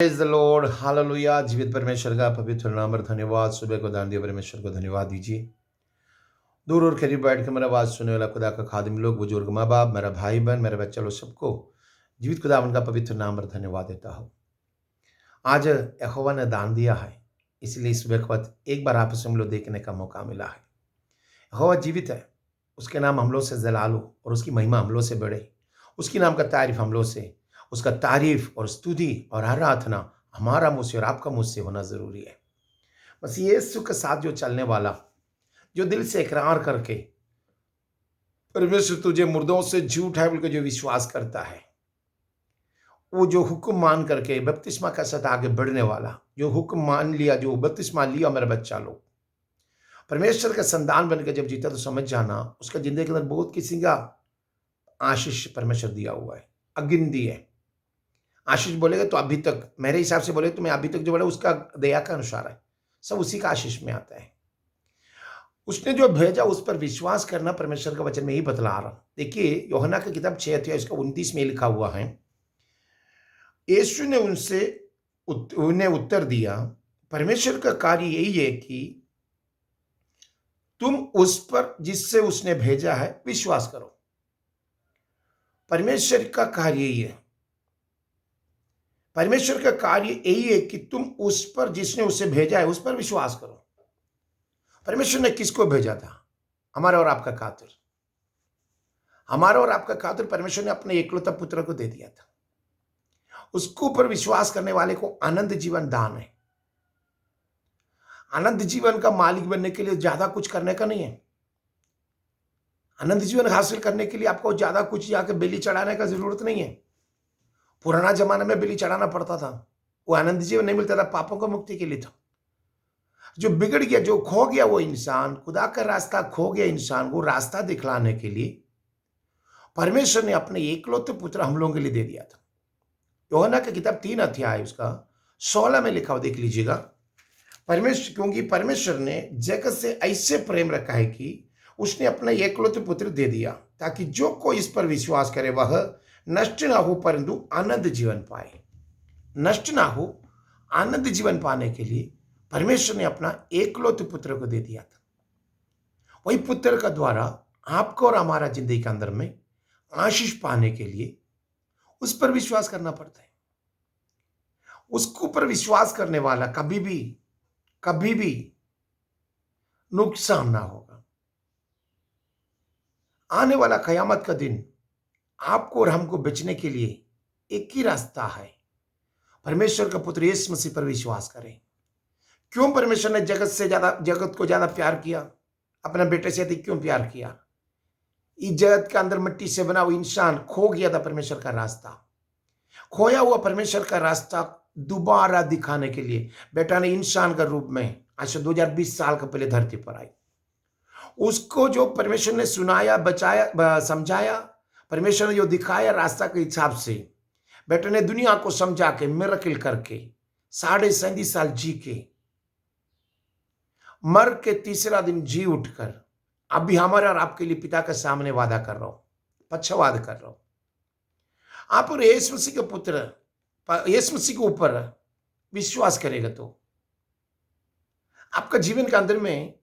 Praise the Lord, hallelujah. जीवित परमेश्वर का पवित्र नाम पर धन्यवाद। सुबह को दान दिया परमेश्वर को धन्यवाद दीजिए। दूर और करीब बैठ के मेरा आवाज सुनने वाला खुदा का खादिम लोग, बुजुर्ग, माँ बाप, मेरा भाई बहन, मेरे बच्चे लोग, सबको जीवित खुदावन का पवित्र नाम पर धन्यवाद देता हूँ। आज यहोवा ने दान दिया है, इसलिए इस वक्त एक बार आपस में हम लोग देखने का मौका मिला है। यहोवा जीवित है, उसके नाम हम लोग से जलालो और उसकी महिमा हम लोग से बढ़े। उसकी नाम का तारीफ हम लोग से, उसका तारीफ और स्तुति और आराधना हमारा मुँह से और आपका मुँह से होना जरूरी है। बस यीशु के साथ जो चलने वाला, जो दिल से इकरार करके परमेश्वर तुझे मुर्दों से जी उठाए बोल के जो विश्वास करता है, वो जो हुक्म मान करके बपतिस्मा के साथ आगे बढ़ने वाला, जो हुक्म मान लिया, जो बपतिस्मा लिया मेरा बच्चा लोग, परमेश्वर का संतान बनकर जब जीता तो समझ जाना उसका जिंदगी के अंदर बहुत किसी का आशीष परमेश्वर दिया हुआ है, अगिनती है। आशीष बोलेगा तो अभी तक, मेरे हिसाब से बोले तो मैं अभी तक जो बोला उसका दया का अनुसार है, सब उसी का आशीष में आता है। उसने जो भेजा उस पर विश्वास करना परमेश्वर का वचन में ही बतला रहा। देखिए यूहन्ना की किताब 6 अध्याय इसका 29 में लिखा हुआ है, यीशु ने उन्हें उत्तर दिया, परमेश्वर का कार्य यही है कि तुम उस पर जिससे उसने भेजा है विश्वास करो। परमेश्वर का कार्य यही है, परमेश्वर का कार्य यही है कि तुम उस पर जिसने उसे भेजा है उस पर विश्वास करो। परमेश्वर ने किसको भेजा था? हमारा और आपका खातिर, हमारा और आपका खातिर परमेश्वर ने अपने एकलौता पुत्र को दे दिया था। उसके ऊपर विश्वास करने वाले को आनंद जीवन दान है। आनंद जीवन का मालिक बनने के लिए ज्यादा कुछ करने का नहीं है। आनंद जीवन हासिल करने के लिए आपको ज्यादा कुछ जाके बलि चढ़ाने का जरूरत नहीं है। पुराना जमाना में बलि चढ़ाना पड़ता था, वो आनंद जीवन नहीं मिलता था, पापों का मुक्ति के लिए था। जो बिगड़ गया, जो खो गया वो इंसान, खुदा का रास्ता खो गया इंसान को रास्ता दिखलाने के लिए परमेश्वर ने अपने एकलौते पुत्र हम लोगों के लिए दे दिया था। यूहन्ना की किताब 3 अध्याय उसका 16 में लिखा हो, देख लीजिएगा। परमेश्वर, क्योंकि परमेश्वर ने जगत से ऐसे प्रेम रखा है कि उसने अपना एकलौते पुत्र दे दिया, ताकि जो कोई इस पर विश्वास करे वह नष्ट ना हो परंतु आनंद जीवन पाए। नष्ट ना हो, आनंद जीवन पाने के लिए परमेश्वर ने अपना एकलौते पुत्र को दे दिया था। वही पुत्र का द्वारा आपको और हमारा जिंदगी के अंदर में आशीष पाने के लिए उस पर विश्वास करना पड़ता है। उसके ऊपर विश्वास करने वाला कभी भी नुकसान ना होगा। आने वाला कयामत का दिन आपको और हमको बचने के लिए एक ही रास्ता है, परमेश्वर का पुत्र यीशु मसीह पर विश्वास करें। क्यों परमेश्वर ने जगत को ज्यादा प्यार किया, अपने बेटे से अधिक क्यों प्यार किया? इस जगत के अंदर मिट्टी से बना हुआ इंसान खो गया था परमेश्वर का रास्ता। खोया हुआ परमेश्वर का रास्ता दोबारा दिखाने के लिए बेटा ने इंसान का रूप में आज से 2020 साल का पहले धरती पर आई। उसको जो परमेश्वर ने सुनाया, बचाया, समझाया, परमेश्वर ने जो दिखाया रास्ता के हिसाब से बेटा ने दुनिया को समझा के मिरेकल करके 37.5 साल जी के मर के तीसरा दिन जी उठकर अभी हमारे और आपके लिए पिता के सामने वादा कर रहा हूं, पक्षवाद कर रहा हूं। आप और यीशु मसीह के पुत्र यीशु मसीह के ऊपर विश्वास करेगा तो आपका जीवन के अंदर में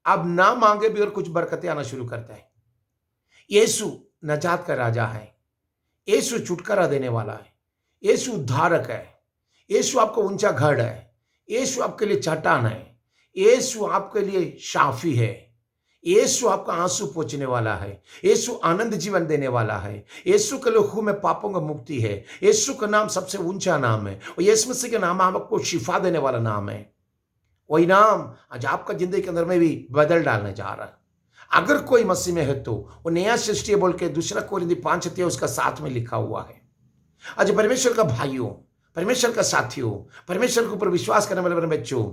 आप ना मांगे भी और कुछ बरकतें आना शुरू करता है। यीशु नजात का राजा है, यीशु छुटकारा देने वाला है, यीशु उद्धारक है, यीशु आपको ऊंचा घर है, यीशु आपके लिए चट्टान है, यीशु आपके लिए शाफी है, यीशु आपका आंसू पोंछने वाला है, यीशु आनंद जीवन देने वाला है, यीशु के लहू में पापों का मुक्ति है, यीशु का नाम सबसे ऊंचा नाम है और यीशु मसीह का नाम आपको शिफा देने वाला नाम है। वही नाम आज आपका जिंदगी के अंदर में भी बदल डालने जा रहा है। अगर कोई मसीह में है तो वो नया सृष्टि बोल के 2 कोरिन्थी 5 उसका 7 में लिखा हुआ है। आज परमेश्वर का भाइयों, परमेश्वर का साथियों, परमेश्वर के ऊपर विश्वास करने वाले मेरे बच्चों,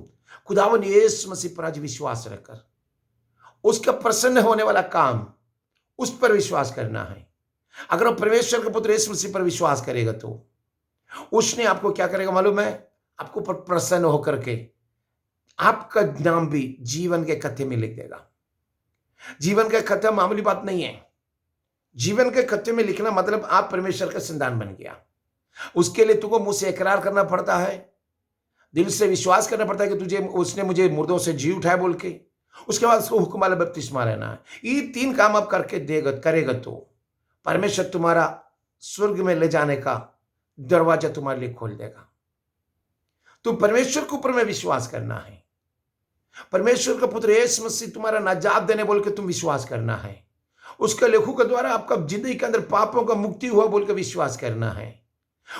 खुदावन यीशु मसीह पर आज विश्वास रखकर उसका प्रसन्न होने वाला काम उस पर विश्वास करना है। अगर आप परमेश्वर के पुत्र यीशु मसीह पर विश्वास करेगा तो उसने आपको क्या करेगा मालूम है? आपको पर प्रसन्न होकर के आपका नाम भी जीवन के कथे में लिख देगा। जीवन का खत्म मामूली बात नहीं है। जीवन के खत्ते में लिखना मतलब आप परमेश्वर का संतान बन गया। उसके लिए तुमको मुंह से इकरार करना पड़ता है, दिल से विश्वास करना पड़ता है कि तुझे उसने मुझे मुर्दों से जी उठाया बोल के। उसके बाद उसको हुक्म वाला बपतिस्मा रहना है। ये 3 काम आप करके देगा करेगा तो परमेश्वर तुम्हारा स्वर्ग में ले जाने का दरवाजा तुम्हारे लिए खोल देगा। तो परमेश्वर के ऊपर में विश्वास करना है। परमेश्वर का पुत्र यीशु मसीह तुम्हारा नाजात देने बोल के तुम विश्वास करना है। उसके लेखों के द्वारा आपका जिंदगी के अंदर पापों का मुक्ति हुआ बोल के विश्वास करना है।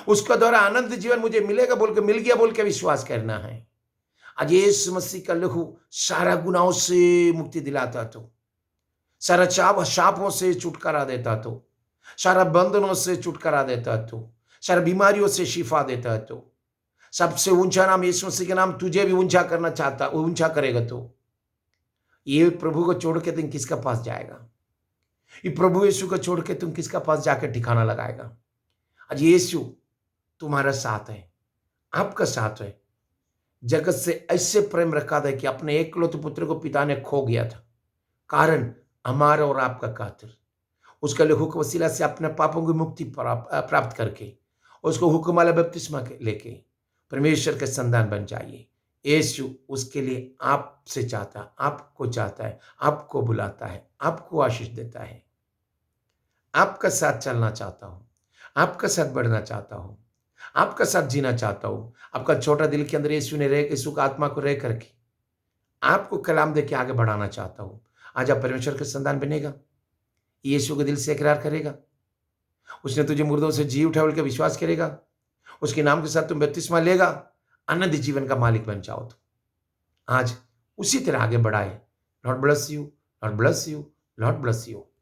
उसका द्वारा आनंद जीवन मुझे मिलेगा बोल के मिल गया बोल के विश्वास करना है। आज यीशु मसीह का लहू सारा गुनाहों से मुक्ति दिलाता तो, सारा शापों से छुटकारा देता तो, सारा बंधनों से छुटकारा देता तो, सारा बीमारियों से शिफा देता तो। सबसे ऊंचा नाम यीशु मसीह के नाम तुझे भी ऊंचा करना चाहता, ऊंचा करेगा तो ये प्रभु को छोड़ के तुम किसका पास जाएगा? ये प्रभु यीशु को छोड़ के तुम किसका पास जाकर ठिकाना लगाएगा? आज यीशु तुम्हारा साथ है, आपका साथ है। जगत से ऐसे प्रेम रखा था कि अपने एकलौते पुत्र को पिता ने खो गया था, कारण हमारा और आपका खातिर। उसका लहू के वसीला से अपने पापों की मुक्ति प्राप्त करके उसको हुक्म वाला बपतिस्मा लेके परमेश्वर के संतान बन जाइए। यीशु उसके लिए आपसे चाहता है, आपको चाहता है, आपको बुलाता है, आपको आशीष देता है। आपका साथ चलना चाहता हूं, आपका साथ बढ़ना चाहता हूं, आपका साथ जीना चाहता हूं। आपका छोटा दिल के अंदर यीशु का आत्मा को रह करके आपको कलाम दे के आगे बढ़ाना चाहता हूं। आज आप परमेश्वर के संतान बनेगा, यीशु के दिल से इकरार करेगा, उसने तुझे मुर्दों से जी उठा बोल के विश्वास करेगा, उसके नाम के साथ तुम बपतिस्मा लेगा, आनंद जीवन का मालिक बन जाओ। तो आज उसी तरह आगे बढ़ाए। Lord bless you, Lord bless you, Lord bless you.